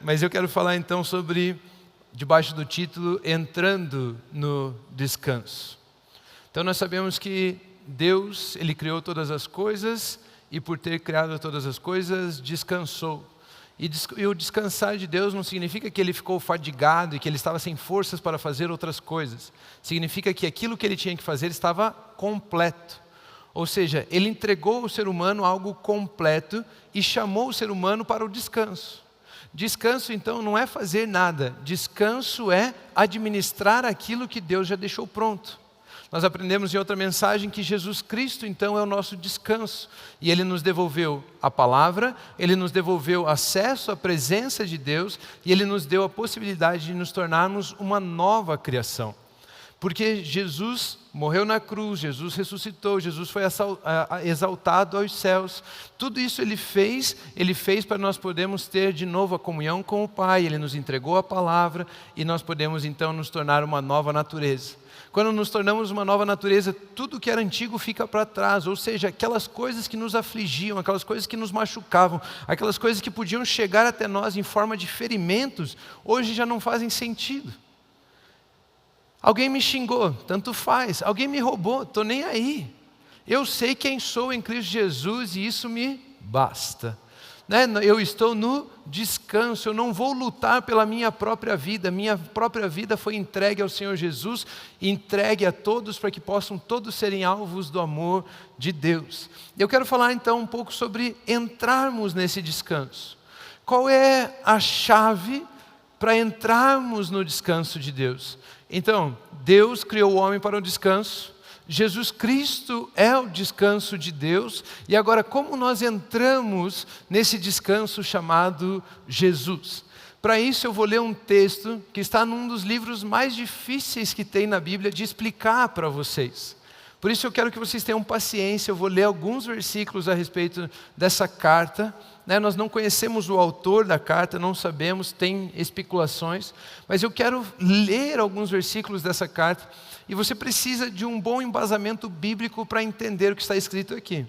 Mas eu quero falar então sobre, debaixo do título, Entrando no Descanso. Então nós sabemos que Deus, Ele criou todas as coisas e por ter criado todas as coisas, descansou. E o descansar de Deus não significa que Ele ficou fadigado e que Ele estava sem forças para fazer outras coisas. Significa que aquilo que Ele tinha que fazer estava completo. Ou seja, Ele entregou ao ser humano algo completo e chamou o ser humano para o descanso. Descanso, então, não é fazer nada. Descanso é administrar aquilo que Deus já deixou pronto. Nós aprendemos em outra mensagem que Jesus Cristo, então, é o nosso descanso. E Ele nos devolveu a palavra, Ele nos devolveu acesso à presença de Deus e Ele nos deu a possibilidade de nos tornarmos uma nova criação. Porque Jesus morreu na cruz, Jesus ressuscitou, Jesus foi exaltado aos céus. Tudo isso Ele fez para nós podermos ter de novo a comunhão com o Pai. Ele nos entregou a palavra e nós podemos então nos tornar uma nova natureza. Quando nos tornamos uma nova natureza, tudo que era antigo fica para trás, ou seja, aquelas coisas que nos afligiam, aquelas coisas que nos machucavam, aquelas coisas que podiam chegar até nós em forma de ferimentos, hoje já não fazem sentido. Alguém me xingou, tanto faz. Alguém me roubou, estou nem aí. Eu sei quem sou em Cristo Jesus e isso me basta. Eu estou no descanso, eu não vou lutar pela minha própria vida foi entregue ao Senhor Jesus, entregue a todos para que possam todos serem alvos do amor de Deus. Eu quero falar então um pouco sobre entrarmos nesse descanso. Qual é a chave para entrarmos no descanso de Deus? Então, Deus criou o homem para o descanso, Jesus Cristo é o descanso de Deus, e agora como nós entramos nesse descanso chamado Jesus? Para isso eu vou ler um texto que está num dos livros mais difíceis que tem na Bíblia de explicar para vocês. Por isso eu quero que vocês tenham paciência, eu vou ler alguns versículos a respeito dessa carta. Nós não conhecemos o autor da carta, não sabemos, tem especulações, mas eu quero ler alguns versículos dessa carta, e você precisa de um bom embasamento bíblico para entender o que está escrito aqui.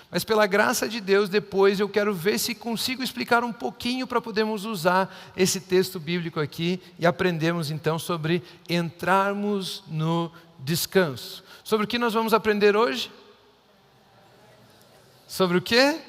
Mas pela graça de Deus, depois eu quero ver se consigo explicar um pouquinho para podermos usar esse texto bíblico aqui e aprendermos então sobre entrarmos no descanso. Sobre o que nós vamos aprender hoje? Sobre o quê?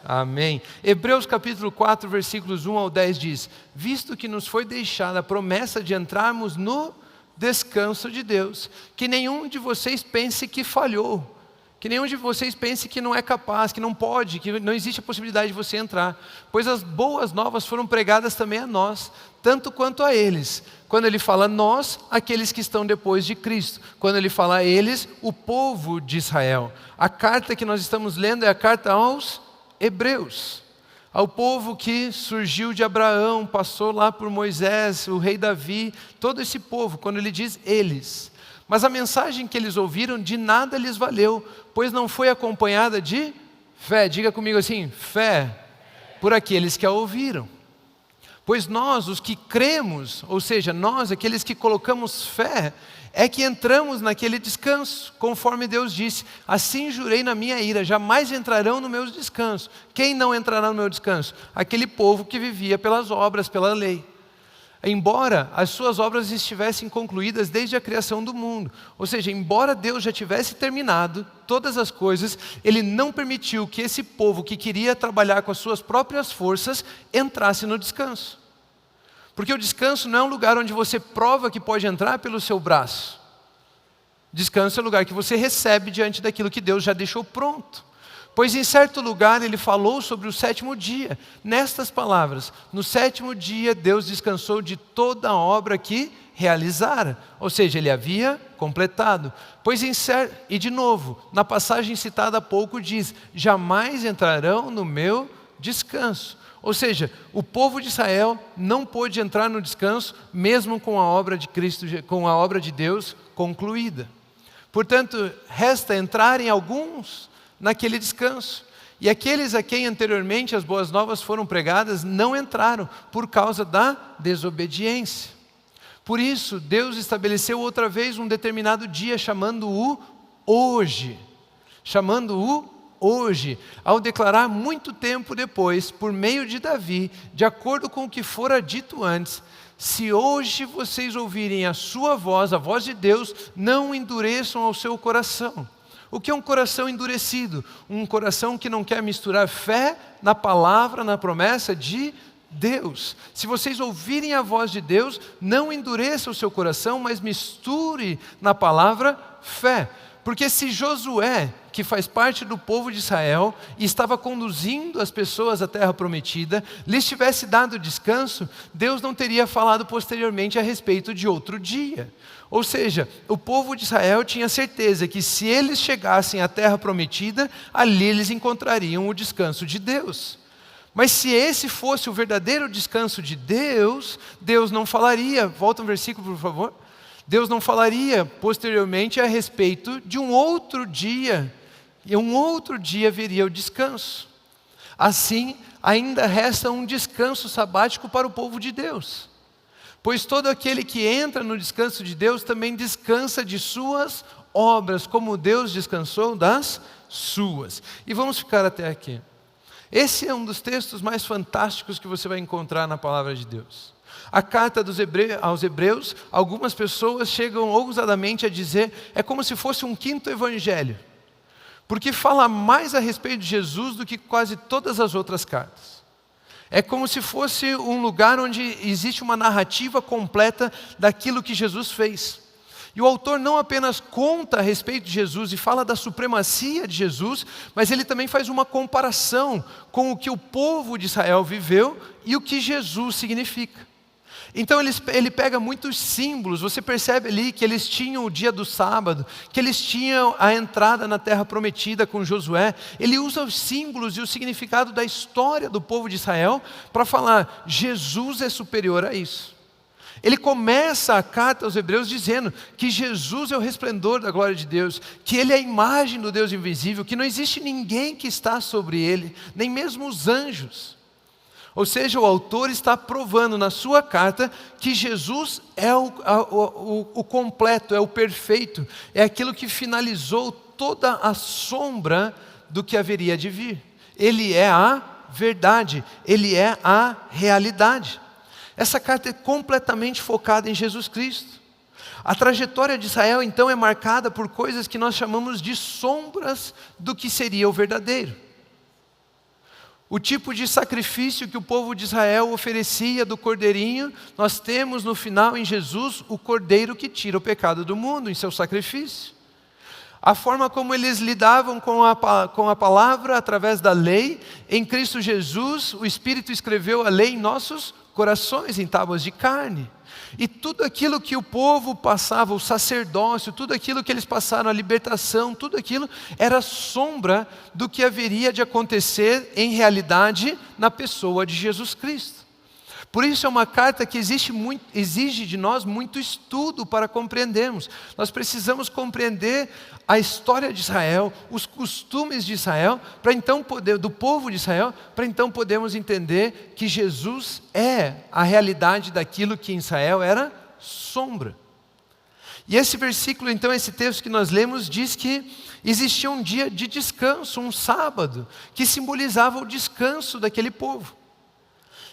Amém. Hebreus capítulo 4, versículos 1 ao 10 diz: visto que nos foi deixada a promessa de entrarmos no descanso de Deus, que nenhum de vocês pense que falhou, que nenhum de vocês pense que não é capaz, que não pode, que não existe a possibilidade de você entrar, pois as boas novas foram pregadas também a nós, tanto quanto a eles. Quando ele fala nós, aqueles que estão depois de Cristo. Quando ele fala eles, o povo de Israel. A carta que nós estamos lendo é a carta aos Hebreus, ao povo que surgiu de Abraão, passou lá por Moisés, o rei Davi, todo esse povo, quando ele diz eles. Mas a mensagem que eles ouviram de nada lhes valeu, pois não foi acompanhada de fé. Diga comigo assim, fé, por aqueles que a ouviram. Pois nós, os que cremos, ou seja, nós, aqueles que colocamos fé, é que entramos naquele descanso, conforme Deus disse: assim jurei na minha ira, jamais entrarão no meu descanso. Quem não entrará no meu descanso? Aquele povo que vivia pelas obras, pela lei. Embora as suas obras estivessem concluídas desde a criação do mundo, ou seja, embora Deus já tivesse terminado todas as coisas, Ele não permitiu que esse povo que queria trabalhar com as suas próprias forças entrasse no descanso. Porque o descanso não é um lugar onde você prova que pode entrar pelo seu braço. Descanso é o lugar que você recebe diante daquilo que Deus já deixou pronto. Pois em certo lugar Ele falou sobre o sétimo dia, nestas palavras: no sétimo dia Deus descansou de toda a obra que realizara, ou seja, Ele havia completado. E de novo, na passagem citada há pouco diz: jamais entrarão no meu descanso. Ou seja, o povo de Israel não pôde entrar no descanso, mesmo com a obra de Cristo, com a obra de Deus concluída. Portanto, resta entrarem alguns naquele descanso. E aqueles a quem anteriormente as boas novas foram pregadas não entraram por causa da desobediência. Por isso, Deus estabeleceu outra vez um determinado dia, chamando-o hoje. Chamando-o hoje, ao declarar muito tempo depois, por meio de Davi, de acordo com o que fora dito antes: se hoje vocês ouvirem a sua voz, a voz de Deus, não endureçam ao seu coração. O que é um coração endurecido? Um coração que não quer misturar fé na palavra, na promessa de Deus. Se vocês ouvirem a voz de Deus, não endureça o seu coração, mas misture na palavra fé. Porque se Josué, que faz parte do povo de Israel e estava conduzindo as pessoas à terra prometida, lhes tivesse dado descanso, Deus não teria falado posteriormente a respeito de outro dia. Ou seja, o povo de Israel tinha certeza que se eles chegassem à terra prometida, ali eles encontrariam o descanso de Deus. Mas se esse fosse o verdadeiro descanso de Deus, Deus não falaria, volta um versículo por favor, Deus não falaria posteriormente a respeito de um outro dia, e um outro dia viria o descanso. Assim, ainda resta um descanso sabático para o povo de Deus. Pois todo aquele que entra no descanso de Deus também descansa de suas obras, como Deus descansou das suas. E vamos ficar até aqui. Esse é um dos textos mais fantásticos que você vai encontrar na palavra de Deus. A carta aos Hebreus, algumas pessoas chegam ousadamente a dizer, é como se fosse um quinto evangelho, porque fala mais a respeito de Jesus do que quase todas as outras cartas. É como se fosse um lugar onde existe uma narrativa completa daquilo que Jesus fez. E o autor não apenas conta a respeito de Jesus e fala da supremacia de Jesus, mas ele também faz uma comparação com o que o povo de Israel viveu e o que Jesus significa. Então ele pega muitos símbolos, você percebe ali que eles tinham o dia do sábado, que eles tinham a entrada na terra prometida com Josué. Ele usa os símbolos e o significado da história do povo de Israel para falar, Jesus é superior a isso. Ele começa a carta aos Hebreus dizendo que Jesus é o resplendor da glória de Deus, que Ele é a imagem do Deus invisível, que não existe ninguém que está sobre Ele, nem mesmo os anjos. Ou seja, o autor está provando na sua carta que Jesus é o completo, é o perfeito, é aquilo que finalizou toda a sombra do que haveria de vir. Ele é a verdade, Ele é a realidade. Essa carta é completamente focada em Jesus Cristo. A trajetória de Israel então é marcada por coisas que nós chamamos de sombras do que seria o verdadeiro. O tipo de sacrifício que o povo de Israel oferecia do cordeirinho, nós temos no final em Jesus o cordeiro que tira o pecado do mundo em seu sacrifício. A forma como eles lidavam com a palavra através da lei, em Cristo Jesus, o Espírito escreveu a lei em nossos corações, em tábuas de carne. E tudo aquilo que o povo passava, o sacerdócio, tudo aquilo que eles passaram, a libertação, tudo aquilo era sombra do que haveria de acontecer em realidade na pessoa de Jesus Cristo. Por isso é uma carta que exige de nós muito estudo para compreendermos. Nós precisamos compreender a história de Israel, os costumes de Israel, do povo de Israel, para então podermos entender que Jesus é a realidade daquilo que em Israel era sombra. E esse versículo, então, esse texto que nós lemos, diz que existia um dia de descanso, um sábado, que simbolizava o descanso daquele povo.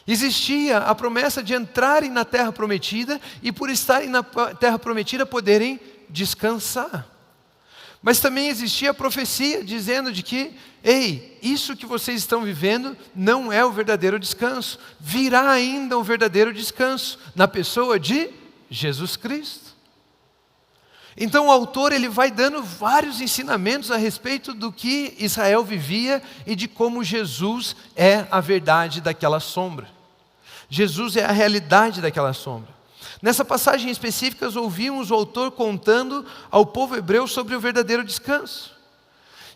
Existia a promessa de entrarem na terra prometida e por estarem na terra prometida poderem descansar. Mas também existia a profecia dizendo de que, ei, isso que vocês estão vivendo não é o verdadeiro descanso. Virá ainda um verdadeiro descanso na pessoa de Jesus Cristo. Então o autor ele vai dando vários ensinamentos a respeito do que Israel vivia e de como Jesus é a verdade daquela sombra. Jesus é a realidade daquela sombra. Nessa passagem específica, ouvimos o autor contando ao povo hebreu sobre o verdadeiro descanso.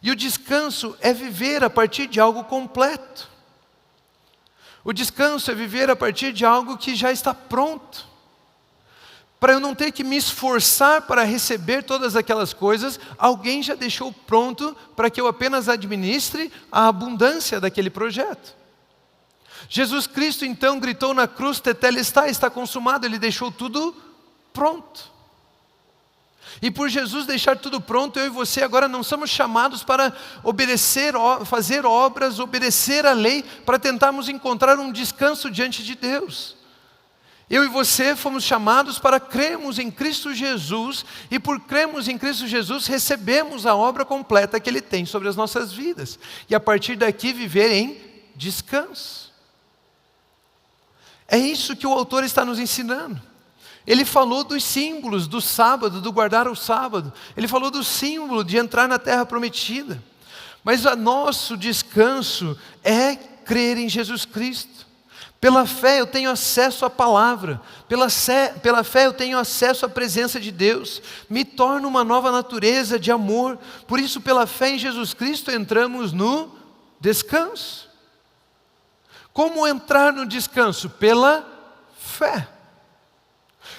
E o descanso é viver a partir de algo completo. O descanso é viver a partir de algo que já está pronto. Para eu não ter que me esforçar para receber todas aquelas coisas, alguém já deixou pronto para que eu apenas administre a abundância daquele projeto. Jesus Cristo então gritou na cruz, tetelestai, está consumado, Ele deixou tudo pronto. E por Jesus deixar tudo pronto, eu e você agora não somos chamados para obedecer, fazer obras, obedecer a lei, para tentarmos encontrar um descanso diante de Deus. Eu e você fomos chamados para crermos em Cristo Jesus, e por crermos em Cristo Jesus, recebemos a obra completa que Ele tem sobre as nossas vidas. E a partir daqui viver em descanso. É isso que o autor está nos ensinando. Ele falou dos símbolos do sábado, do guardar o sábado. Ele falou do símbolo de entrar na terra prometida. Mas o nosso descanso é crer em Jesus Cristo. Pela fé eu tenho acesso à palavra. Pela fé eu tenho acesso à presença de Deus. Me torno uma nova natureza de amor. Por isso, pela fé em Jesus Cristo, entramos no descanso. Como entrar no descanso? Pela fé.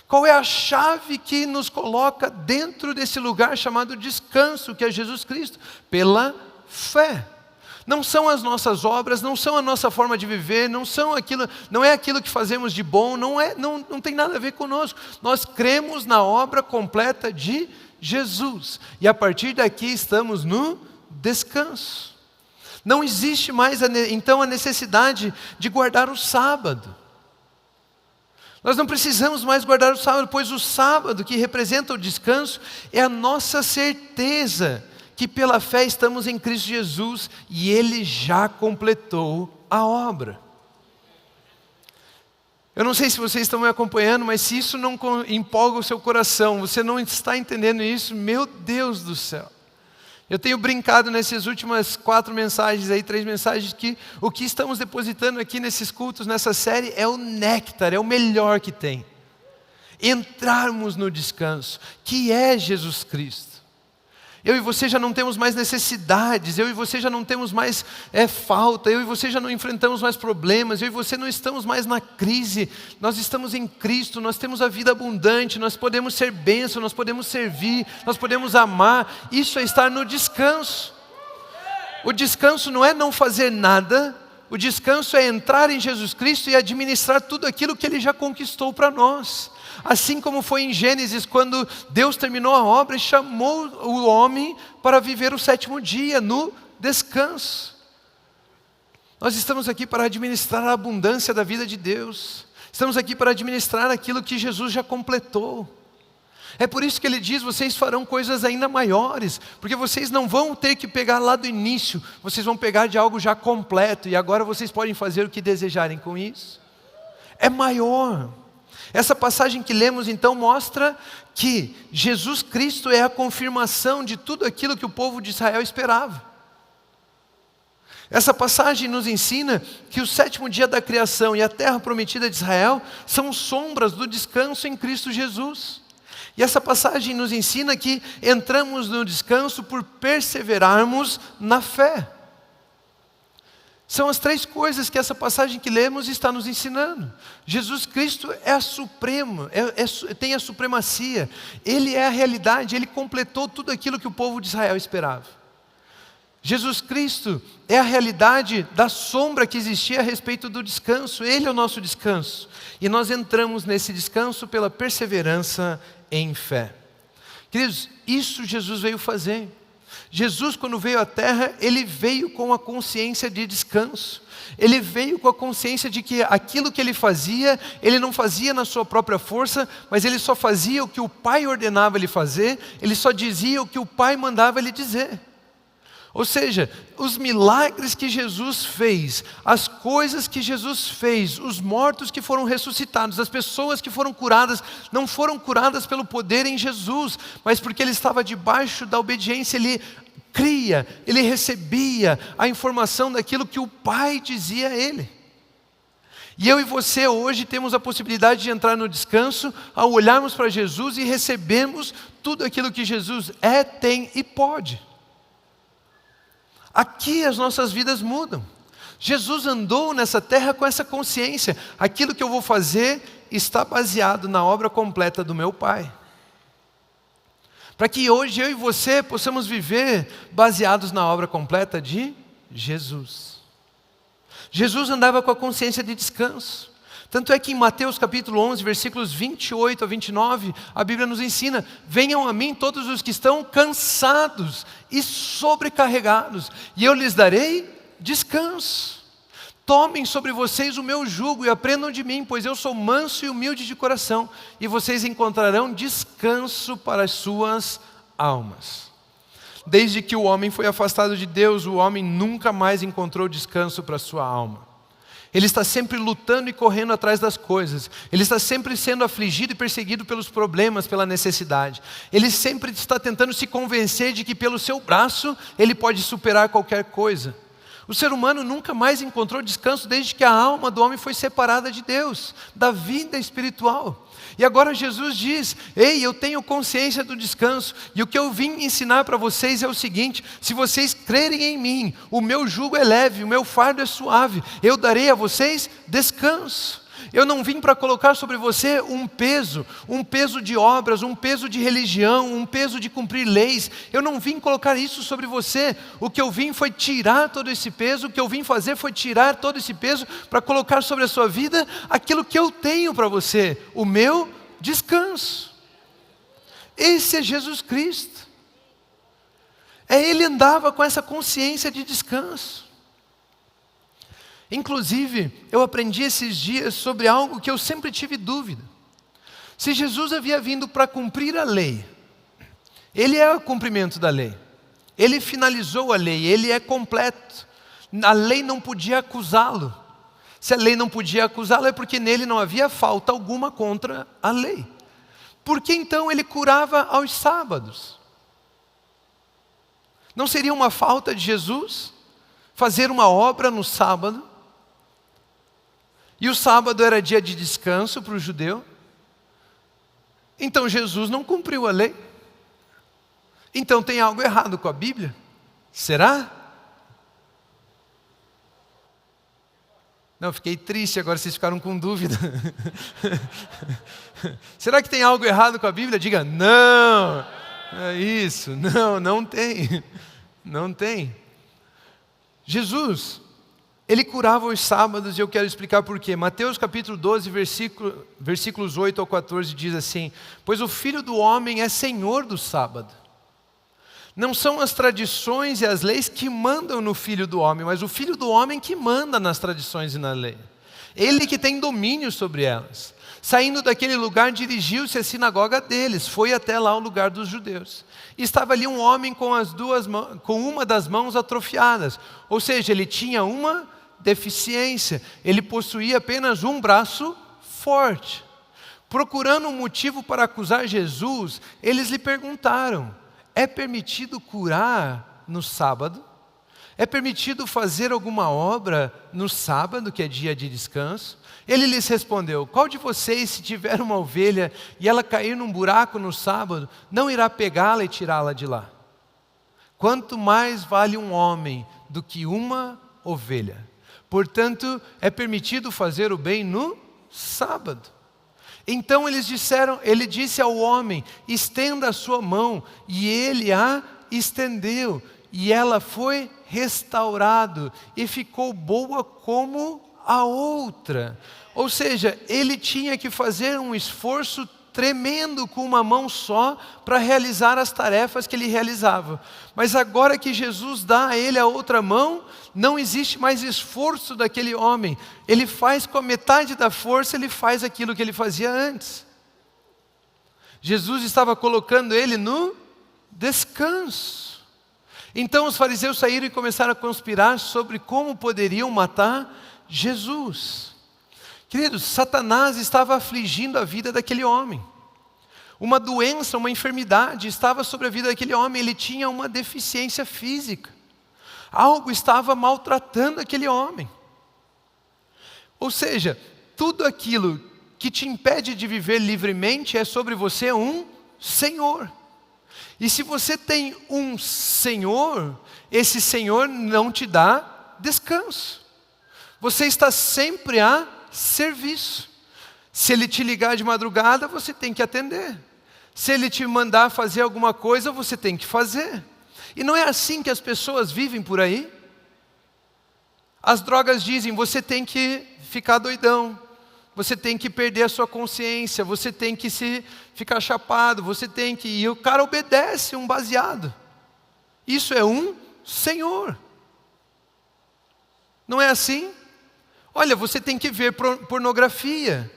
Qual é a chave que nos coloca dentro desse lugar chamado descanso, que é Jesus Cristo? Pela fé. Não são as nossas obras, não são a nossa forma de viver, não é aquilo que fazemos de bom, não tem nada a ver conosco. Nós cremos na obra completa de Jesus. E a partir daqui estamos no descanso. Não existe mais então a necessidade de guardar o sábado. Nós não precisamos mais guardar o sábado, pois o sábado, que representa o descanso, é a nossa certeza que pela fé estamos em Cristo Jesus e Ele já completou a obra. Eu não sei se vocês estão me acompanhando, mas se isso não empolga o seu coração, você não está entendendo isso, meu Deus do céu. Eu tenho brincado nessas últimas 4 mensagens aí, 3 mensagens, que o que estamos depositando aqui nesses cultos, nessa série, é o néctar, é o melhor que tem. Entrarmos no descanso, que é Jesus Cristo. Eu e você já não temos mais necessidades, eu e você já não temos mais falta, eu e você já não enfrentamos mais problemas, eu e você não estamos mais na crise, nós estamos em Cristo, nós temos a vida abundante, nós podemos ser bênção, nós podemos servir, nós podemos amar, isso é estar no descanso. O descanso não é não fazer nada, o descanso é entrar em Jesus Cristo e administrar tudo aquilo que Ele já conquistou para nós. Assim como foi em Gênesis, quando Deus terminou a obra e chamou o homem para viver o 7º dia, no descanso. Nós estamos aqui para administrar a abundância da vida de Deus. Estamos aqui para administrar aquilo que Jesus já completou. É por isso que Ele diz, vocês farão coisas ainda maiores, porque vocês não vão ter que pegar lá do início, vocês vão pegar de algo já completo, e agora vocês podem fazer o que desejarem com isso. É maior. Essa passagem que lemos então mostra que Jesus Cristo é a confirmação de tudo aquilo que o povo de Israel esperava. Essa passagem nos ensina que o 7º dia da criação e a terra prometida de Israel são sombras do descanso em Cristo Jesus. E essa passagem nos ensina que entramos no descanso por perseverarmos na fé. São as 3 coisas que essa passagem que lemos está nos ensinando. Jesus Cristo é a suprema, tem a supremacia. Ele é a realidade, Ele completou tudo aquilo que o povo de Israel esperava. Jesus Cristo é a realidade da sombra que existia a respeito do descanso. Ele é o nosso descanso. E nós entramos nesse descanso pela perseverança em fé. Queridos, isso Jesus veio fazer. Jesus, quando veio à terra, Ele veio com a consciência de descanso. Ele veio com a consciência de que aquilo que Ele fazia, Ele não fazia na sua própria força, mas Ele só fazia o que o Pai ordenava Ele fazer, Ele só dizia o que o Pai mandava Ele dizer. Ou seja, os milagres que Jesus fez, as coisas que Jesus fez, os mortos que foram ressuscitados, as pessoas que foram curadas, não foram curadas pelo poder em Jesus, mas porque Ele estava debaixo da obediência, Ele cria, Ele recebia a informação daquilo que o Pai dizia a Ele. E eu e você hoje temos a possibilidade de entrar no descanso ao olharmos para Jesus e recebemos tudo aquilo que Jesus é, tem e pode. Aqui as nossas vidas mudam. Jesus andou nessa terra com essa consciência. Aquilo que eu vou fazer está baseado na obra completa do meu Pai. Para que hoje eu e você possamos viver baseados na obra completa de Jesus. Jesus andava com a consciência de descanso. Tanto é que em Mateus capítulo 11, versículos 28 a 29, a Bíblia nos ensina: venham a mim todos os que estão cansados e sobrecarregados, e eu lhes darei descanso. Tomem sobre vocês o meu jugo e aprendam de mim, pois eu sou manso e humilde de coração, e vocês encontrarão descanso para as suas almas. Desde que o homem foi afastado de Deus, o homem nunca mais encontrou descanso para a sua alma. Ele está sempre lutando e correndo atrás das coisas. Ele está sempre sendo afligido e perseguido pelos problemas, pela necessidade. Ele sempre está tentando se convencer de que pelo seu braço ele pode superar qualquer coisa. O ser humano nunca mais encontrou descanso desde que a alma do homem foi separada de Deus, da vida espiritual. E agora Jesus diz: ei, eu tenho consciência do descanso, e o que eu vim ensinar para vocês é o seguinte: se vocês crerem em mim, o meu jugo é leve, o meu fardo é suave, eu darei a vocês descanso. Eu não vim para colocar sobre você um peso de obras, um peso de religião, um peso de cumprir leis. Eu não vim colocar isso sobre você. O que eu vim foi tirar todo esse peso, o que eu vim fazer foi tirar todo esse peso para colocar sobre a sua vida aquilo que eu tenho para você, o meu descanso. Esse é Jesus Cristo. Ele andava com essa consciência de descanso. Inclusive, eu aprendi esses dias sobre algo que eu sempre tive dúvida. Se Jesus havia vindo para cumprir a lei, Ele é o cumprimento da lei. Ele finalizou a lei, Ele é completo. A lei não podia acusá-lo. Se a lei não podia acusá-lo, é porque nele não havia falta alguma contra a lei. Por que então Ele curava aos sábados? Não seria uma falta de Jesus fazer uma obra no sábado? E o sábado era dia de descanso para o judeu. Então Jesus não cumpriu a lei. Então tem algo errado com a Bíblia? Será? Não, fiquei triste, agora vocês ficaram com dúvida. Será que tem algo errado com a Bíblia? Diga, não. É isso, não tem. Não tem. Jesus, Ele curava os sábados, e eu quero explicar por quê. Mateus capítulo 12, versículos 8 ao 14 diz assim: pois o Filho do Homem é Senhor do sábado. Não são as tradições e as leis que mandam no Filho do Homem, mas o Filho do Homem que manda nas tradições e na lei. Ele que tem domínio sobre elas. Saindo daquele lugar, dirigiu-se à sinagoga deles, foi até lá o lugar dos judeus. E estava ali um homem com uma das mãos atrofiadas, ou seja, ele tinha uma deficiência, ele possuía apenas um braço forte. Procurando um motivo para acusar Jesus, eles lhe perguntaram: é permitido curar no sábado? É permitido fazer alguma obra no sábado, que é dia de descanso? Ele lhes respondeu: qual de vocês, se tiver uma ovelha e ela cair num buraco no sábado, não irá pegá-la e tirá-la de lá? Quanto mais vale um homem do que uma ovelha? Portanto, é permitido fazer o bem no sábado. Então ele disse ao homem: estenda a sua mão, e ele a estendeu, e ela foi restaurada e ficou boa como a outra. Ou seja, ele tinha que fazer um esforço tremendo com uma mão só para realizar as tarefas que ele realizava. Mas agora que Jesus dá a ele a outra mão, não existe mais esforço daquele homem. Ele faz com a metade da força, ele faz aquilo que ele fazia antes. Jesus estava colocando ele no descanso. Então os fariseus saíram e começaram a conspirar sobre como poderiam matar Jesus. Queridos, Satanás estava afligindo a vida daquele homem. Uma doença, uma enfermidade estava sobre a vida daquele homem. Ele tinha uma deficiência física. Algo estava maltratando aquele homem. Ou seja, tudo aquilo que te impede de viver livremente é sobre você um Senhor. E se você tem um Senhor, esse Senhor não te dá descanso. Você está sempre a serviço. Se Ele te ligar de madrugada, você tem que atender. Se Ele te mandar fazer alguma coisa, você tem que fazer. E não é assim que as pessoas vivem por aí? As drogas dizem: você tem que ficar doidão, você tem que perder a sua consciência, você tem que ficar chapado, você tem que... E o cara obedece um baseado. Isso é um senhor. Não é assim? Olha, você tem que ver pornografia.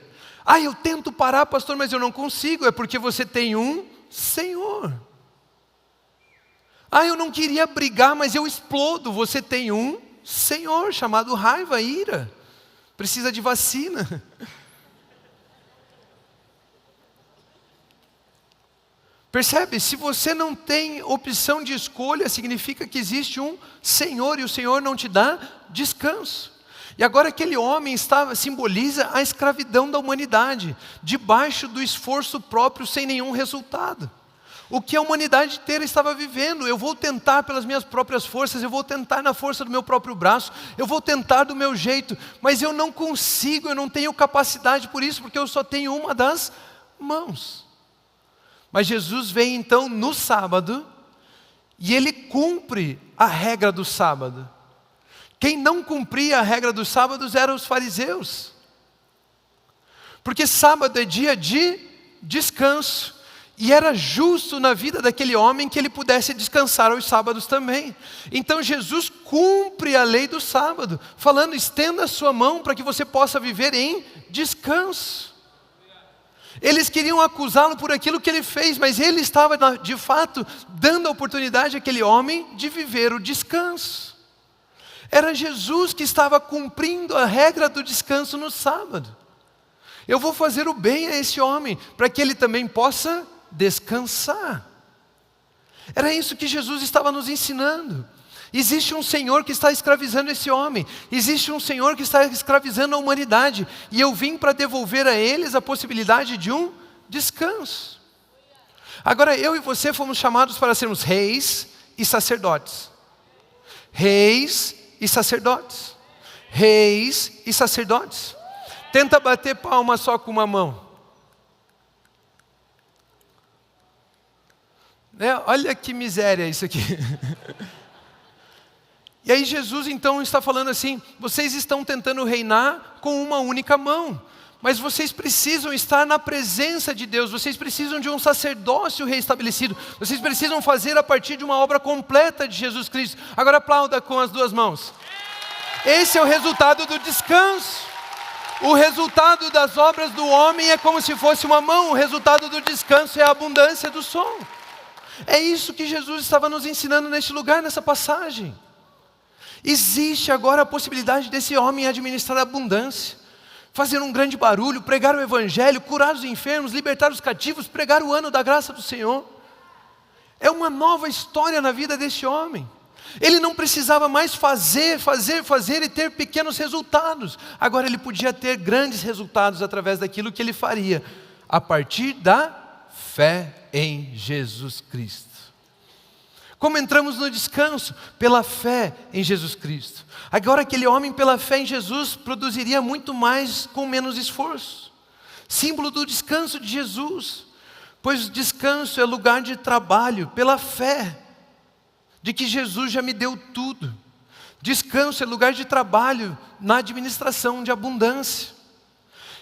Eu tento parar, pastor, mas eu não consigo. É porque você tem um senhor. Eu não queria brigar, mas eu explodo. Você tem um senhor chamado raiva, ira. Precisa de vacina. Percebe? Se você não tem opção de escolha, significa que existe um Senhor e o Senhor não te dá descanso. E agora aquele homem simboliza a escravidão da humanidade, debaixo do esforço próprio sem nenhum resultado. O que a humanidade inteira estava vivendo. Eu vou tentar pelas minhas próprias forças, eu vou tentar na força do meu próprio braço, eu vou tentar do meu jeito, mas eu não consigo, eu não tenho capacidade por isso, porque eu só tenho uma das mãos. Mas Jesus vem então no sábado, e Ele cumpre a regra do sábado. Quem não cumpria a regra dos sábados eram os fariseus. Porque sábado é dia de descanso. E era justo na vida daquele homem que ele pudesse descansar aos sábados também. Então Jesus cumpre a lei do sábado, falando: estenda a sua mão para que você possa viver em descanso. Eles queriam acusá-lo por aquilo que ele fez, mas ele estava de fato dando a oportunidade àquele homem de viver o descanso. Era Jesus que estava cumprindo a regra do descanso no sábado. Eu vou fazer o bem a esse homem, para que ele também possa descansar. Era isso que Jesus estava nos ensinando. Existe um Senhor que está escravizando esse homem. Existe um Senhor que está escravizando a humanidade. E eu vim para devolver a eles a possibilidade de um descanso. Agora eu e você fomos chamados para sermos reis e sacerdotes. Reis e sacerdotes. Reis e sacerdotes. Tenta bater palma só com uma mão. Olha que miséria isso aqui. E aí Jesus então está falando assim: vocês estão tentando reinar com uma única mão, mas vocês precisam estar na presença de Deus, vocês precisam de um sacerdócio reestabelecido, vocês precisam fazer a partir de uma obra completa de Jesus Cristo. Agora aplauda com as duas mãos. Esse é o resultado do descanso. O resultado das obras do homem é como se fosse uma mão, o resultado do descanso é a abundância do som. É isso que Jesus estava nos ensinando neste lugar, nessa passagem. Existe agora a possibilidade desse homem administrar a abundância, fazer um grande barulho, pregar o evangelho, curar os enfermos, libertar os cativos, pregar o ano da graça do Senhor. É uma nova história na vida desse homem. Ele não precisava mais fazer e ter pequenos resultados. Agora ele podia ter grandes resultados através daquilo que ele faria, a partir da fé em Jesus Cristo. Como entramos no descanso? Pela fé em Jesus Cristo. Agora aquele homem, pela fé em Jesus, produziria muito mais com menos esforço. Símbolo do descanso de Jesus. Pois o descanso é lugar de trabalho, pela fé de que Jesus já me deu tudo. Descanso é lugar de trabalho na administração de abundância.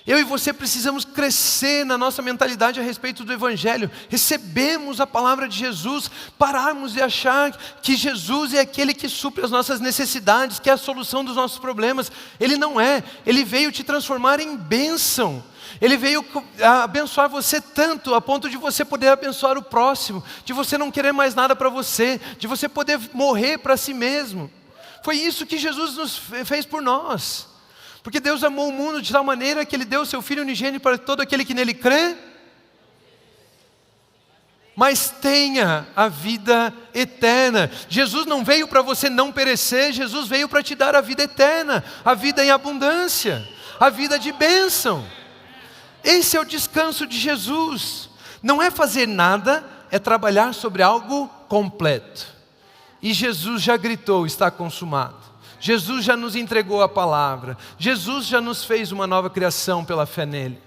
Eu e você precisamos crescer na nossa mentalidade a respeito do Evangelho. Recebemos a palavra de Jesus, pararmos de achar que Jesus é aquele que supre as nossas necessidades, que é a solução dos nossos problemas. Ele não é. Ele veio te transformar em bênção. Ele veio abençoar você tanto, a ponto de você poder abençoar o próximo, de você não querer mais nada para você, de você poder morrer para si mesmo. Foi isso que Jesus nos fez por nós. Porque Deus amou o mundo de tal maneira que Ele deu o seu Filho unigênito para todo aquele que nele crê, mas tenha a vida eterna. Jesus não veio para você não perecer, Jesus veio para te dar a vida eterna, a vida em abundância, a vida de bênção. Esse é o descanso de Jesus. Não é fazer nada, é trabalhar sobre algo completo. E Jesus já gritou: está consumado. Jesus já nos entregou a palavra. Jesus já nos fez uma nova criação pela fé nele.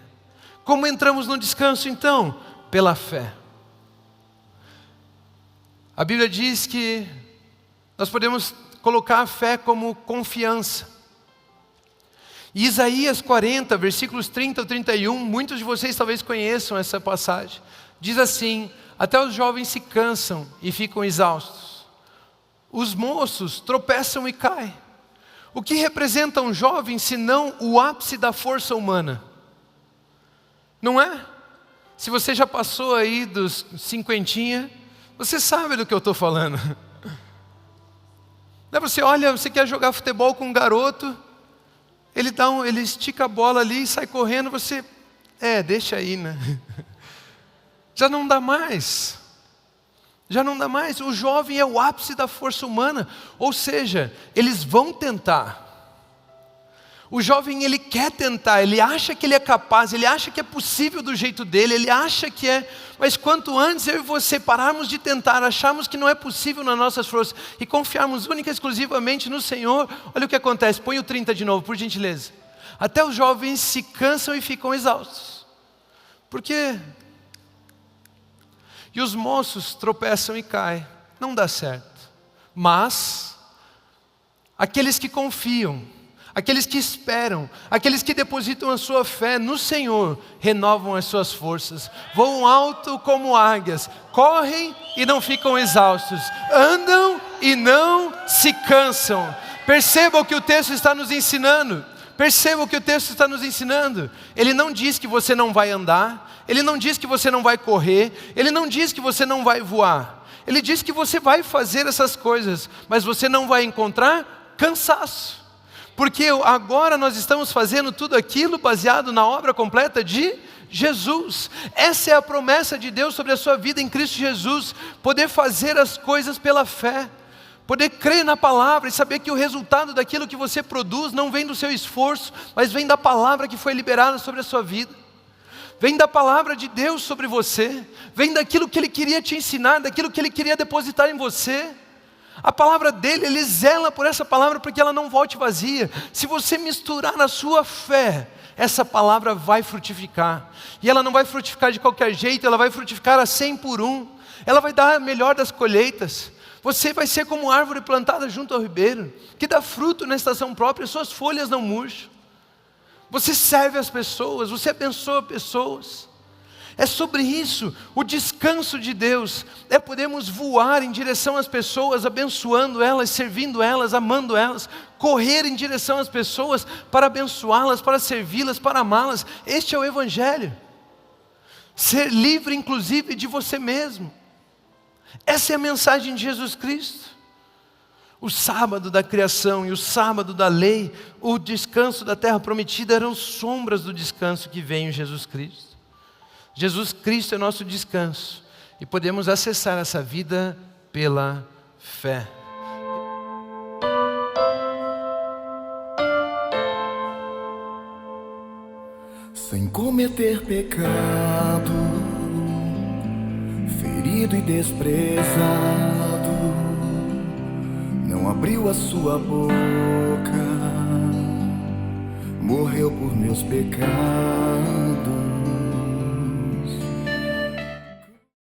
Como entramos no descanso então? Pela fé. A Bíblia diz que nós podemos colocar a fé como confiança. E Isaías 40, versículos 30 ao 31, muitos de vocês talvez conheçam essa passagem. Diz assim: até os jovens se cansam e ficam exaustos. Os moços tropeçam e caem. O que representa um jovem senão o ápice da força humana? Não é? Se você já passou aí dos cinquentinha, você sabe do que eu estou falando. Você olha, você quer jogar futebol com um garoto, ele estica a bola ali e sai correndo, você, deixa aí, né? Já não dá mais. Já não dá mais. O jovem é o ápice da força humana. Ou seja, eles vão tentar. O jovem, ele quer tentar, ele acha que ele é capaz, ele acha que é possível do jeito dele, ele acha que é. Mas quanto antes eu e você pararmos de tentar, acharmos que não é possível nas nossas forças e confiarmos única e exclusivamente no Senhor, olha o que acontece. Põe o 30 de novo, por gentileza. Até os jovens se cansam e ficam exaustos. Por quê? E os moços tropeçam e caem. Não dá certo. Mas aqueles que confiam, aqueles que esperam, aqueles que depositam a sua fé no Senhor, renovam as suas forças, voam alto como águias, correm e não ficam exaustos, andam e não se cansam. Perceba o que o texto está nos ensinando. Perceba o que o texto está nos ensinando. Ele não diz que você não vai andar, ele não diz que você não vai correr, ele não diz que você não vai voar. Ele diz que você vai fazer essas coisas, mas você não vai encontrar cansaço. Porque agora nós estamos fazendo tudo aquilo baseado na obra completa de Jesus. Essa é a promessa de Deus sobre a sua vida em Cristo Jesus. Poder fazer as coisas pela fé. Poder crer na palavra e saber que o resultado daquilo que você produz não vem do seu esforço, mas vem da palavra que foi liberada sobre a sua vida. Vem da palavra de Deus sobre você. Vem daquilo que Ele queria te ensinar, daquilo que Ele queria depositar em você. A palavra dele, Ele zela por essa palavra para que ela não volte vazia. Se você misturar na sua fé, essa palavra vai frutificar. E ela não vai frutificar de qualquer jeito, ela vai frutificar a 100 por 1. Ela vai dar a melhor das colheitas. Você vai ser como árvore plantada junto ao ribeiro, que dá fruto na estação própria, suas folhas não murcham. Você serve as pessoas, você abençoa pessoas. É sobre isso, o descanso de Deus, é podermos voar em direção às pessoas, abençoando elas, servindo elas, amando elas, correr em direção às pessoas para abençoá-las, para servi-las, para amá-las. Este é o Evangelho. Ser livre inclusive de você mesmo. Essa é a mensagem de Jesus Cristo. O sábado da criação e o sábado da lei, o descanso da terra prometida eram sombras do descanso que vem em Jesus Cristo. Jesus Cristo é nosso descanso e podemos acessar essa vida pela fé. Sem cometer pecado, ferido e desprezado, não abriu a sua boca, morreu por meus pecados.